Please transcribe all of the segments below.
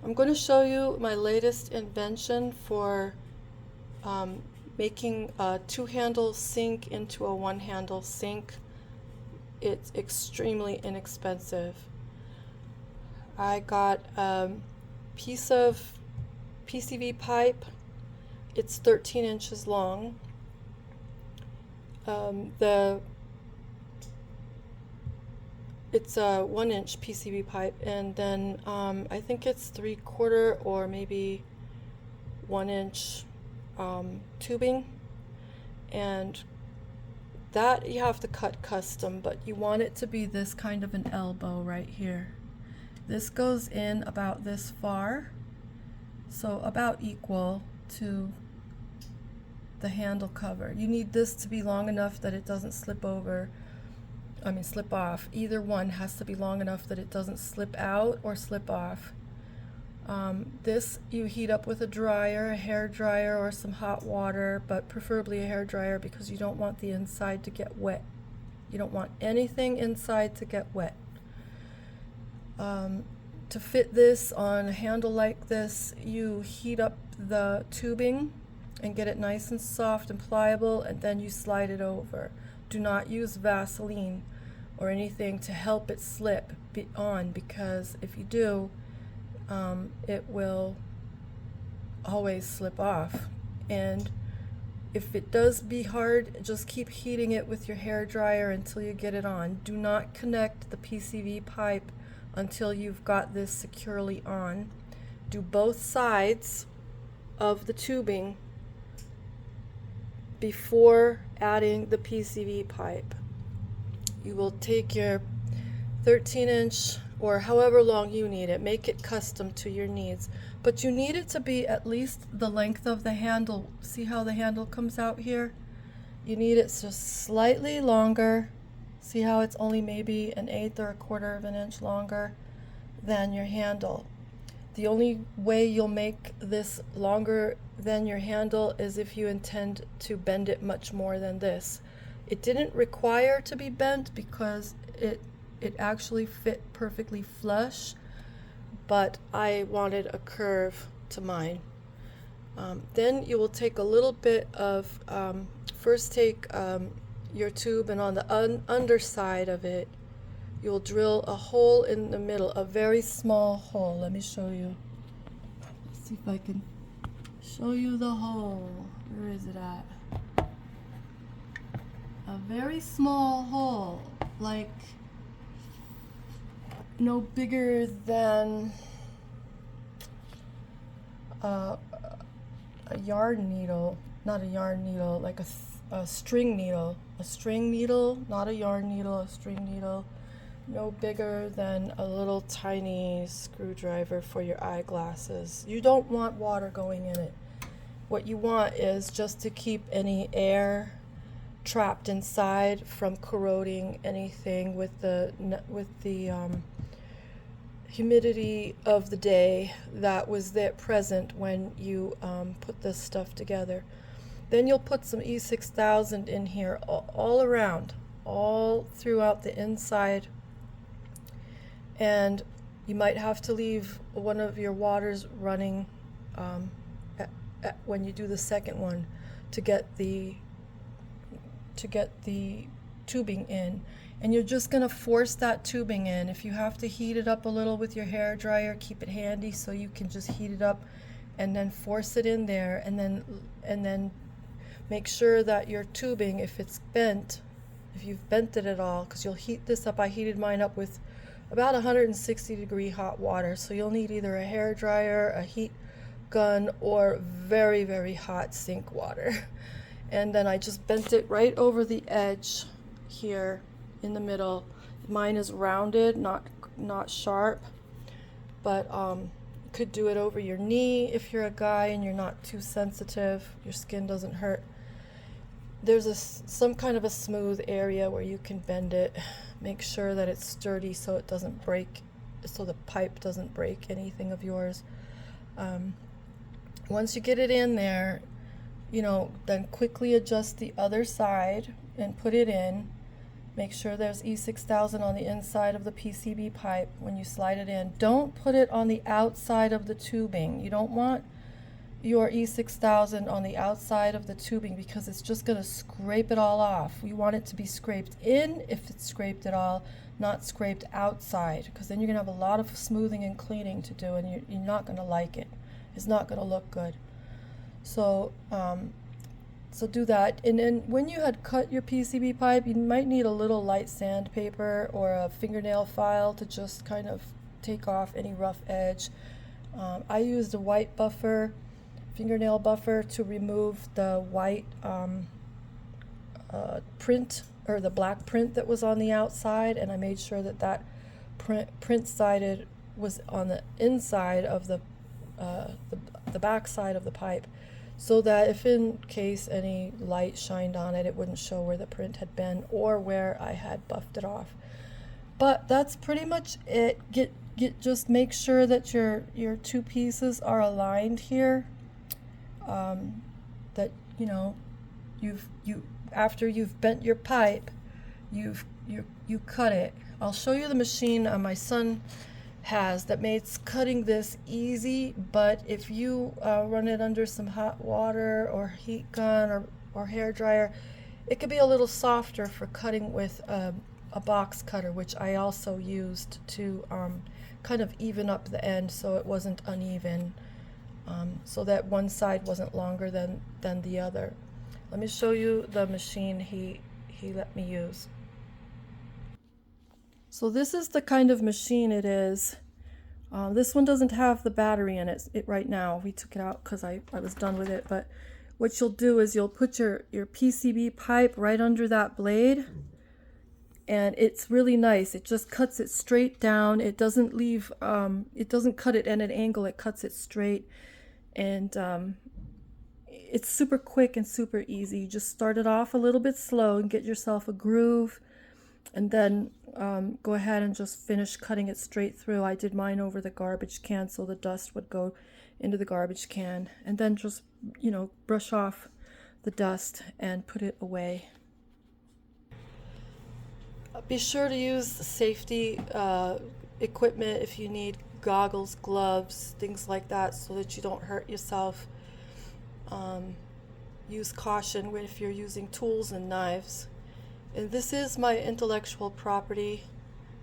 I'm going to show you my latest invention for making a two-handle sink into a one-handle sink. It's extremely inexpensive. I got a piece of PCV pipe. It's 13 inches long. It's a 1-inch PCV pipe, and then I think it's 3/4 or maybe 1-inch tubing, and that you have to cut custom, but you want it to be this kind of an elbow right here. This goes in about this far, so about equal to the handle cover. You need this to be long enough that it doesn't slip off. Either one has to be long enough that it doesn't slip out or slip off. This you heat up with a dryer, a hair dryer, or some hot water, but preferably a hair dryer because you don't want the inside to get wet. You don't want anything inside to get wet. To fit this on a handle like this, you heat up the tubing and get it nice and soft and pliable, and then you slide it over. Do not use Vaseline or anything to help it slip on, because if you do, it will always slip off. And if it does be hard, just keep heating it with your hair dryer until you get it on. Do not connect the PCV pipe until you've got this securely on. Do both sides of the tubing before adding the PCV pipe. You will take your 13-inch or however long you need it, make it custom to your needs, but you need it to be at least the length of the handle. See how the handle comes out here? You need it just slightly longer. See how it's only maybe 1/8 or 1/4 of an inch longer than your handle. The only way you'll make this longer than your handle is if you intend to bend it much more than this. It didn't require to be bent because it actually fit perfectly flush, but I wanted a curve to mine. Then you will take a little bit of, first take your tube, and on the underside of it, you'll drill a hole in the middle, a very small hole. Let me show you. Let's see if I can show you the hole. Where is it at? A very small hole, like no bigger than a yarn needle, not a yarn needle, like a string needle. A string needle, not a yarn needle, a string needle. No bigger than a little tiny screwdriver for your eyeglasses. You don't want water going in it. What you want is just to keep any air trapped inside from corroding anything with the humidity of the day that was there present when you put this stuff together. Then you'll put some E6000 in here all around, all throughout the inside, and you might have to leave one of your waters running when you do the second one to get the tubing in. And you're just going to force that tubing in. If you have to heat it up a little with your hair dryer, keep it handy so you can just heat it up and then force it in there, and then make sure that your tubing, if it's bent, if you've bent it at all, because you'll heat this up. I heated mine up with about 160-degree hot water, so you'll need either a hair dryer, a heat gun, or very, very hot sink water. And then I just bent it right over the edge here in the middle. Mine is rounded, not sharp, but you could do it over your knee if you're a guy and you're not too sensitive, your skin doesn't hurt. There's some kind of a smooth area where you can bend it. Make sure that it's sturdy so it doesn't break, so the pipe doesn't break anything of yours. Once you get it in there, then quickly adjust the other side and put it in. Make sure there's E6000 on the inside of the PCB pipe when you slide it in. Don't put it on the outside of the tubing. You don't want your E6000 on the outside of the tubing because it's just going to scrape it all off. You want it to be scraped in if it's scraped at all, not scraped outside, because then you're going to have a lot of smoothing and cleaning to do, and you're not going to like it. It's not going to look good. So so do that. And then when you had cut your PCB pipe, you might need a little light sandpaper or a fingernail file to just kind of take off any rough edge. I used a white buffer, fingernail buffer, to remove the white print, or the black print that was on the outside, and I made sure that that print sided was on the inside of the back side of the pipe, so that if in case any light shined on it, it wouldn't show where the print had been or where I had buffed it off. But that's pretty much it. Just make sure that your two pieces are aligned here. That after you've bent your pipe, you cut it. I'll show you the machine my son has that makes cutting this easy, but if you run it under some hot water or heat gun or hair dryer, it could be a little softer for cutting with a box cutter, which I also used to kind of even up the end so it wasn't uneven, so that one side wasn't longer than the other. Let me show you the machine he let me use. So this is the kind of machine it is. This one doesn't have the battery in it right now. We took it out because I was done with it. But what you'll do is you'll put your PCB pipe right under that blade, and it's really nice. It just cuts it straight down. It doesn't leave, it doesn't cut it at an angle. It cuts it straight, and it's super quick and super easy. You just start it off a little bit slow and get yourself a groove, and then go ahead and just finish cutting it straight through. I did mine over the garbage can so the dust would go into the garbage can, and then just, brush off the dust and put it away. Be sure to use safety equipment if you need goggles, gloves, things like that, so that you don't hurt yourself. Use caution if you're using tools and knives. And this is my intellectual property.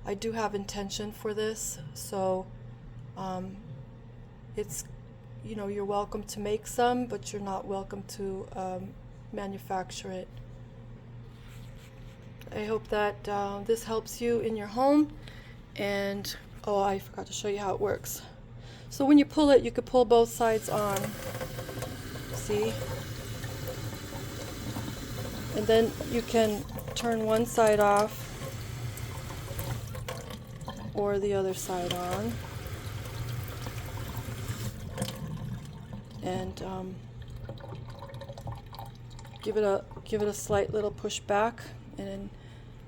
I do have intention for this, so it's, you're welcome to make some, but you're not welcome to manufacture it. I hope that this helps you in your home. And oh, I forgot to show you how it works. So when you pull it, you could pull both sides on. See? And then you can turn one side off or the other side on, and give it a slight little push back. And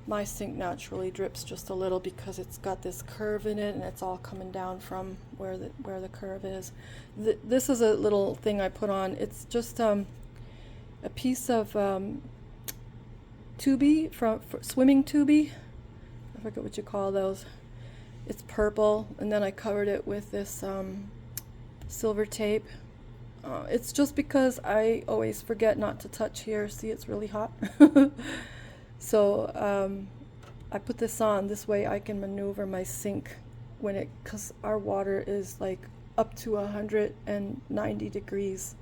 my sink naturally drips just a little because it's got this curve in it, and it's all coming down from where the curve is. This is a little thing I put on. It's just a piece of tubey, for swimming tubey. I forget what you call those. It's purple, and then I covered it with this silver tape. It's just because I always forget not to touch here. See, it's really hot. So I put this on. This way I can maneuver my sink because our water is like up to 190 degrees.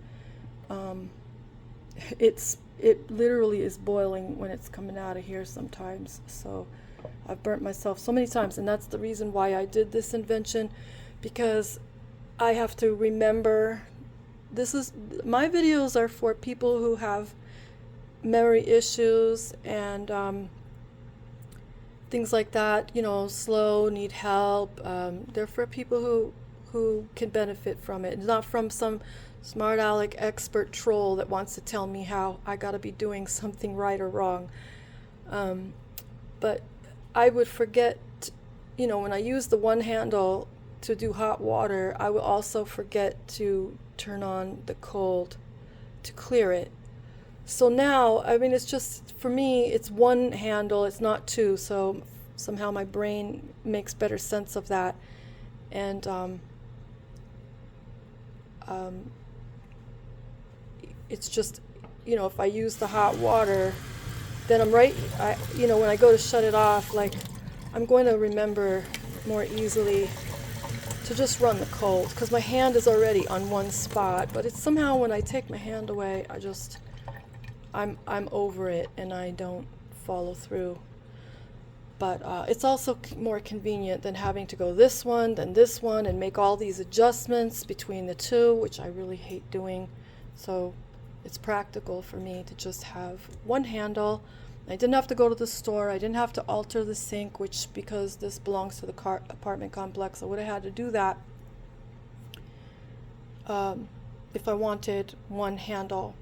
It literally is boiling when it's coming out of here sometimes. So I've burnt myself so many times, and that's the reason why I did this invention, because I have to remember. My videos are for people who have memory issues and things like that, slow, need help. They're for people who can benefit from it, not from some smart aleck expert troll that wants to tell me how I gotta be doing something right or wrong. But I would forget, when I use the one handle to do hot water, I will also forget to turn on the cold to clear it. So now, I mean, it's just, for me, it's one handle, it's not two, so somehow my brain makes better sense of that. And um, it's just, if I use the hot water, then I'm right, when I go to shut it off, like, I'm going to remember more easily to just run the cold, because my hand is already on one spot, but it's somehow when I take my hand away, I'm over it and I don't follow through. But it's also more convenient than having to go this one, then this one, and make all these adjustments between the two, which I really hate doing. So it's practical for me to just have one handle. I didn't have to go to the store. I didn't have to alter the sink, which, because this belongs to the apartment complex, I would have had to do that if I wanted one handle.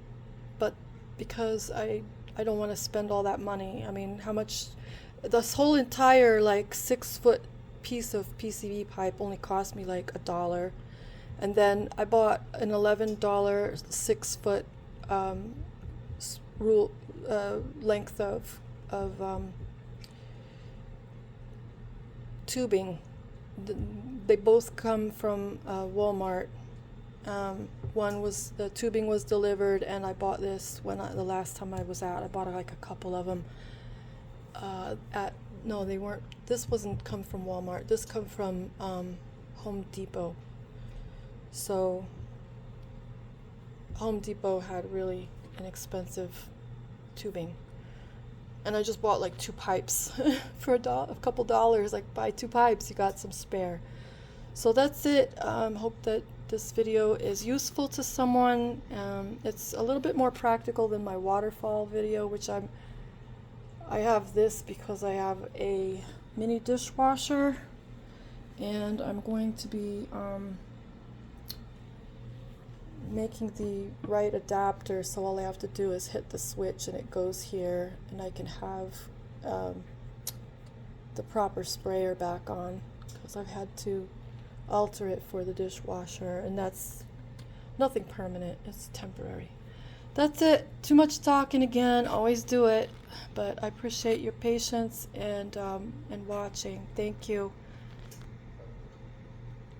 But because I don't want to spend all that money. I mean, how much? This whole entire like 6-foot piece of PCV pipe only cost me like $1. And then I bought an $11 6-foot length of tubing. They both come from Walmart. The tubing was delivered, and I bought this the last time I was out. I bought like a couple of them. No, they weren't. This wasn't come from Walmart. This come from Home Depot. So Home Depot had really inexpensive tubing, and I just bought like 2 pipes for a couple dollars. Like, buy 2 pipes, you got some spare. So that's it. Hope that this video is useful to someone. It's a little bit more practical than my waterfall video, which I have this because I have a mini dishwasher, and I'm going to be making the right adapter, so all I have to do is hit the switch and it goes here, and I can have the proper sprayer back on, because I've had to alter it for the dishwasher, and that's nothing permanent, it's temporary. That's it. Too much talking again. Always do it. But I appreciate your patience and watching. Thank you.